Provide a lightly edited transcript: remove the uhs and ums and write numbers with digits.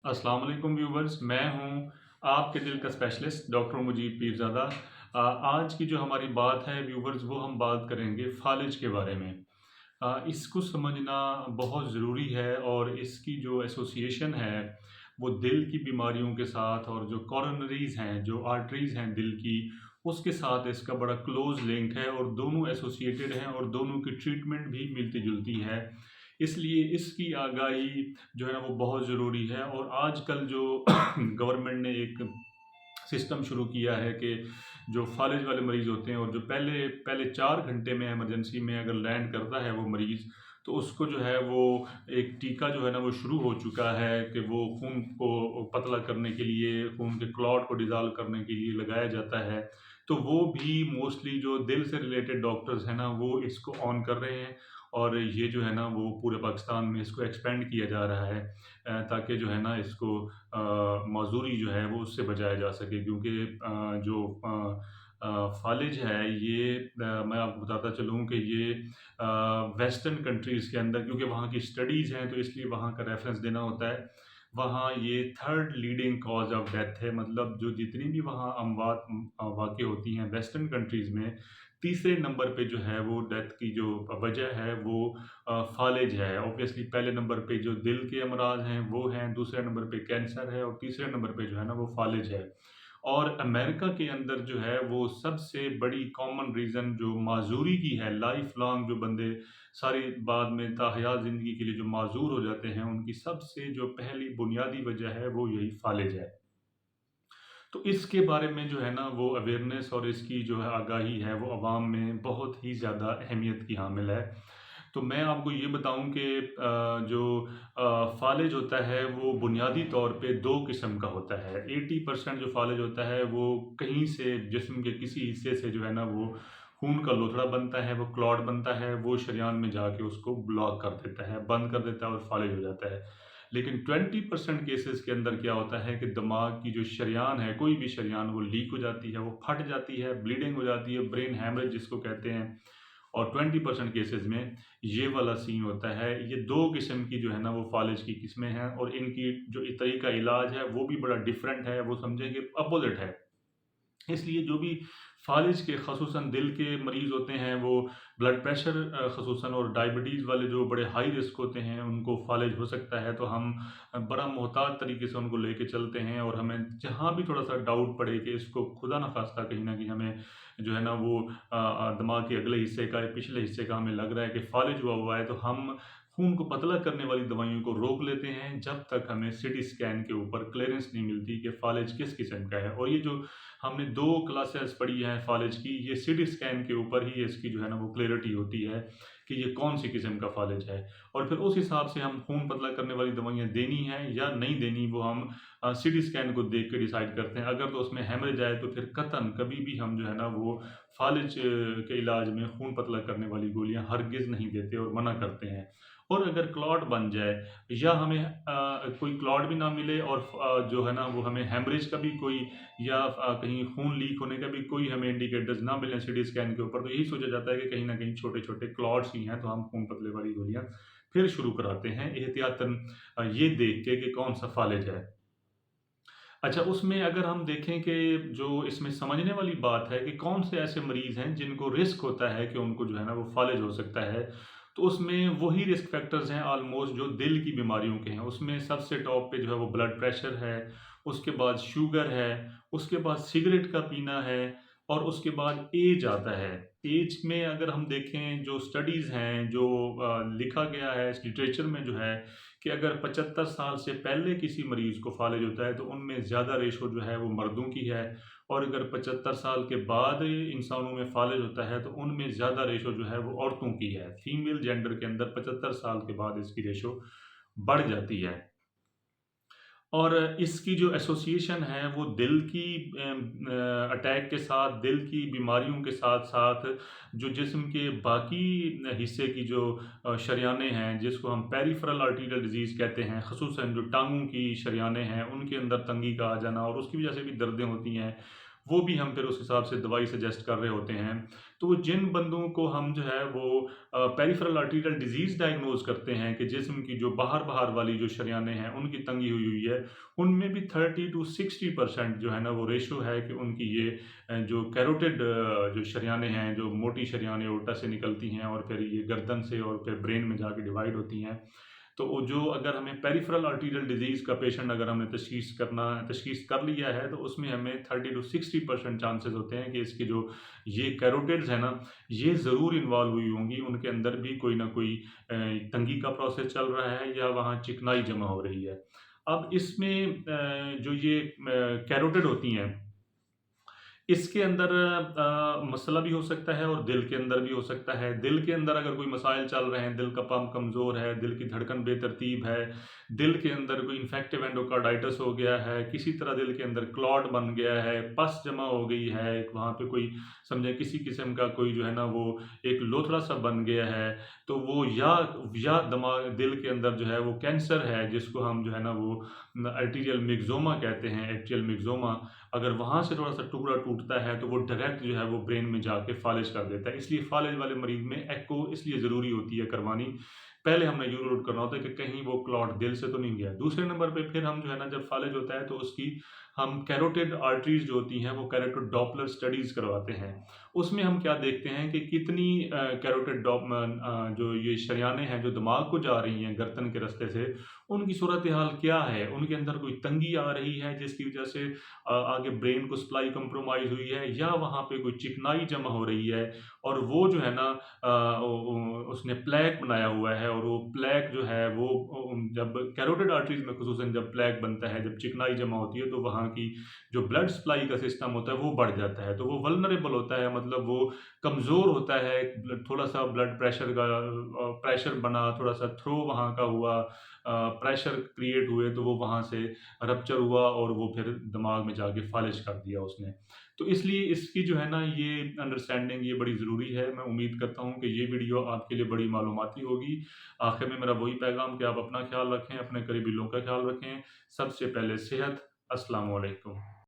अस्सलाम वालेकुम व्यूवर्स, मैं हूं आपके दिल का स्पेशलिस्ट डॉक्टर मुजीब पीरज़ादा। आज की जो हमारी बात है व्यूवर्स, वो हम बात करेंगे फालिज के बारे में। इसको समझना बहुत ज़रूरी है और इसकी जो एसोसिएशन है वो दिल की बीमारियों के साथ और जो कॉरोनरीज़ हैं, जो आर्टरीज़ हैं दिल की, उसके साथ इसका बड़ा क्लोज़ लिंक है और दोनों एसोसिएटेड हैं और दोनों की ट्रीटमेंट भी मिलती-जुलती है। इसलिए इसकी आगाही जो है ना वो बहुत ज़रूरी है और आजकल जो गवर्नमेंट ने एक सिस्टम शुरू किया है कि जो फालिज वाले मरीज़ होते हैं और जो पहले पहले 4 घंटे में इमरजेंसी में अगर लैंड करता है वो मरीज़, तो उसको जो है वो एक टीका जो है ना वो शुरू हो चुका है कि वो खून को पतला करने के लिए, खून के क्लॉट को डिज़ॉल्व करने के लिए लगाया जाता है। तो वो भी मोस्टली जो दिल से रिलेटेड डॉक्टर्स हैं ना, वो इसको ऑन कर रहे हैं और ये जो है ना वो पूरे पाकिस्तान में इसको एक्सपेंड किया जा रहा है ताकि जो है ना इसको मौजूरी जो है वो उससे बचाया जा सके क्योंकि जो फालिज है ये मैं आपको बताता चलूँ कि ये वेस्टर्न कंट्रीज़ के अंदर क्योंकि वहाँ की स्टडीज़ हैं तो इसलिए वहाँ का रेफ़रेंस देना होता है। वहाँ ये third leading cause of death है मतलब जो जितनी भी वहाँ अमवात वाक़ई होती हैं वेस्टर्न कंट्रीज़ में, तीसरे नंबर पे जो है वो डेथ की जो वजह है वो फालिज है। ऑब्वियसली पहले नंबर पे जो दिल के अमराज़ हैं वो हैं, दूसरे नंबर पे कैंसर है और तीसरे नंबर पे जो है ना वो फालिज है। और अमेरिका के अंदर जो है वो सबसे बड़ी कॉमन रीज़न जो माज़ूरी की है, लाइफ़ लॉन्ग जो बंदे सारी बाद में ताहयात ज़िंदगी के लिए जो माज़ूर हो जाते हैं, उनकी सबसे जो पहली बुनियादी वजह है वो यही फालिज है। तो इसके बारे में जो है ना वो अवेयरनेस और इसकी जो है आगाही है वो अवाम में बहुत ही ज़्यादा अहमियत की हामिल है। तो मैं आपको ये बताऊँ कि जो फ़ालिज होता है वो बुनियादी तौर पे 2 किस्म का होता है। 80% जो फ़ालिज होता है वो कहीं से जिस्म के किसी हिस्से से जो है ना वो खून का लोथड़ा बनता है, वो क्लॉट बनता है, वो शरीयान में जाके उसको ब्लॉक कर देता है, बंद कर देता है और फ़ालिज हो जाता है। लेकिन 20% केसेज़ के अंदर क्या होता है कि दिमाग की जो शरेयान है, कोई भी शरेयान वो लीक हो जाती है, वो फट जाती है, ब्लीडिंग हो जाती है, ब्रेन हैमरेज जिसको कहते हैं और 20% केसेज़ में ये वाला सीन होता है। ये 2 किस्म की जो है ना वो फ़ालिज की किस्में हैं और इनकी जो तरीका इलाज है वो भी बड़ा डिफ़रेंट है, वो समझें कि अपोज़िट है। इसलिए जो भी फ़ालिज के ख़ुसूसन दिल के मरीज़ होते हैं वो ब्लड प्रेशर ख़ुसूसन और डायबिटीज़ वाले जो बड़े हाई रिस्क होते हैं उनको फ़ालिज हो सकता है तो हम बड़ा मोहतात तरीके से उनको लेके चलते हैं और हमें जहाँ भी थोड़ा-सा डाउट पड़े कि इसको खुदा न ख़ास्ता कहीं न कहीं हमें जो है ना वो दिमाग के अगले हिस्से का या पिछले हिस्से का हमें लग रहा है कि फ़ालिज हुआ हुआ है तो हम खून को पतला करने वाली दवाइयों को रोक लेते हैं जब तक हमें सीटी स्कैन के ऊपर क्लीयरेंस नहीं मिलती कि फ़ालिज किस किस्म का है और ये जो हमने 2 क्लासेस पढ़ी हैं फ़ालिज की, ये सीटी स्कैन के ऊपर ही इसकी जो है ना वो क्लैरिटी होती है कि ये कौन-सी किस्म का फ़ालिज है। और फिर उस हिसाब से हम खून पतला करने वाली दवाइयाँ देनी हैं या नहीं देनी वो हम सीटी स्कैन को देख के डिसाइड करते हैं। अगर तो उसमें हेमरेज आए तो फिर कतई कभी भी हम जो है ना वो फ़ालिज के इलाज में खून पतला करने वाली गोलियाँ हरगिज़ नहीं देते और मना करते हैं। और अगर क्लॉट बन जाए या हमें कोई क्लॉट भी ना मिले और जो है ना वो हमें हेमरेज का भी कोई या कहीं खून लीक होने का भी कोई हमें इंडिकेटर्स ना मिलें सीटी स्कैन के ऊपर, तो यही सोचा जाता है कि कहीं न कहीं छोटे-छोटे क्लॉट्स ही हैं, तो हम खून पतले वाली गोलियाँ फिर शुरू कराते हैं एहतियातन ये देख के कि कौन-सा फ़ालिज है। अच्छा, उसमें अगर हम देखें कि जो इसमें समझने वाली बात है कि कौन से ऐसे मरीज़ हैं जिनको रिस्क होता है कि उनको जो है ना वो फ़ालिज हो सकता है। तो उसमें वही रिस्क फैक्टर्स हैं ऑलमोस्ट जो दिल की बीमारियों के हैं। उसमें सबसे टॉप पे जो है वो ब्लड प्रेशर है, उसके बाद शुगर है, उसके बाद सिगरेट का पीना है और उसके बाद ऐज आता है। ऐज में अगर हम देखें जो स्टडीज़ हैं, जो लिखा गया है इस लिटरेचर में जो है कि अगर 75 साल से पहले किसी मरीज़ को फ़ालिज होता है, तो उनमें ज़्यादा रेशो जो है वो मर्दों की है और अगर 75 साल के बाद इंसानों में फ़ालिज होता है, तो उनमें ज़्यादा रेशो जो है वो औरतों की है। फीमेल जेंडर के अंदर 75 साल के बाद इसकी रेशो बढ़ जाती है। और इसकी जो एसोसिएशन है वो दिल की अटैक के साथ, दिल की बीमारियों के साथ-साथ जो जिस्म के बाकी हिस्से की जो शरेयानें हैं, जिसको हम पेरिफेरल आर्टेरियल डिज़ीज़ कहते हैं, ख़ुसूसन जो टाँगों की शरेयानें हैं, उनके अंदर तंगी का आ जाना और उसकी वजह से भी दर्दें होती हैं। वो भी हम फिर उस हिसाब से दवाई सजेस्ट कर रहे होते हैं। तो जिन बंदों को हम जो है वो पेरिफेरल आर्टेरियल डिजीज़ डायग्नोज़ करते हैं कि जिस्म की जो बाहर-बाहर वाली जो शरेयानें हैं, उनकी तंगी हुई हुई है, उनमें भी 30 टू 60% जो है ना वो रेशियो है कि उनकी ये जो कैरोटिड जो शरेयानें हैं, जो मोटी शरेयानें उल्टा से निकलती हैं और फिर ये गर्दन से और फिर ब्रेन में जाके डिवाइड होती हैं। तो वो जो अगर हमें पेरिफेरल आर्टेरियल डिजीज़ का पेशेंट अगर हमने तशख़ीस कर लिया है, तो उसमें हमें 30 टू 60% चांसेस होते हैं कि इसकी जो ये कैरोटिड्स हैं ना, ये ज़रूर इन्वॉल्व हुई होंगी। उनके अंदर भी कोई ना कोई तंगी का प्रोसेस चल रहा है या वहाँ चिकनाई जमा हो रही है। अब इसमें जो ये कैरोटिड होती हैं, इसके अंदर मसला भी हो सकता है और दिल के अंदर भी हो सकता है। दिल के अंदर अगर कोई मसाइल चल रहे हैं, दिल का पंप कमज़ोर है, दिल की धड़कन बेतरतीब है, दिल के अंदर कोई इन्फेक्टिव एंडोकार्डाइटिस हो गया है, किसी तरह दिल के अंदर क्लॉट बन गया है, पस जमा हो गई है, वहाँ पे कोई समझें किसी किस्म का कोई जो है ना वो एक लोथड़ा-सा बन गया है, तो वो या दिमाग दिल के अंदर जो है वो कैंसर है, जिसको हम जो है ना वो आर्टेरियल मिक्सोमा कहते हैं, एट्रियल मिक्सोमा। अगर वहाँ से थोड़ा-सा टुकड़ा टूटता है, तो वो डायरेक्ट जो है वो ब्रेन में जाके फ़ालिज कर देता है। इसलिए फ़ालिज वाले मरीज़ में एको इसलिए ज़रूरी होती है करवानी। पहले हमने ये रूल आउट करना होता है कि कहीं वो क्लॉट दिल से तो नहीं गया। दूसरे नंबर पे फिर हम जो है ना जब फ़ालिज होता है तो उसकी हम कैरोटिड आर्टरीज़ जो होती हैं वो कैरोटिड डॉपलर स्टडीज़ करवाते हैं। उसमें हम क्या देखते हैं कि कितनी कैरोटिड जो ये शरेयानें हैं जो दिमाग को जा रही हैं गर्दन के रास्ते से, उनकी सूरत-ए-हाल क्या है? उनके अंदर कोई तंगी आ रही है जिसकी वज़ह से आगे ब्रेन को सप्लाई कॉम्प्रोमाइज़ हुई है या वहाँ पे कोई चिकनाई जमा हो रही है और वो जो है ना उसने प्लेक बनाया हुआ है और वो प्लेक जो है वो जब कैरोटिड आर्टरीज़ में ख़ुसूसन जब प्लेक बनता है, जब चिकनाई जमा होती है तो वहाँ की जो ब्लड सप्लाई का सिस्टम होता है वो बढ़ जाता है। तो वो वल्नरेबल होता है, मतलब वो कमज़ोर होता है, थोड़ा-सा ब्लड प्रेशर का प्रेशर बना, थोड़ा-सा थ्रो वहाँ का हुआ, प्रेशर क्रिएट हुए तो वो वहाँ से रप्चर हुआ और वो फिर दिमाग में जाके फ़ालिज कर दिया उसने। तो इसलिए इसकी जो है ना ये अंडरस्टैंडिंग ये बड़ी ज़रूरी है। मैं उम्मीद करता हूँ कि ये वीडियो आपके लिए बड़ी मालूमाती होगी। आखिर में मेरा वही पैगाम कि आप अपना ख़्याल रखें, अपने करीबी लोगों का ख़्याल रखें। सबसे पहले सेहत। अस्सलामु अलैकुम।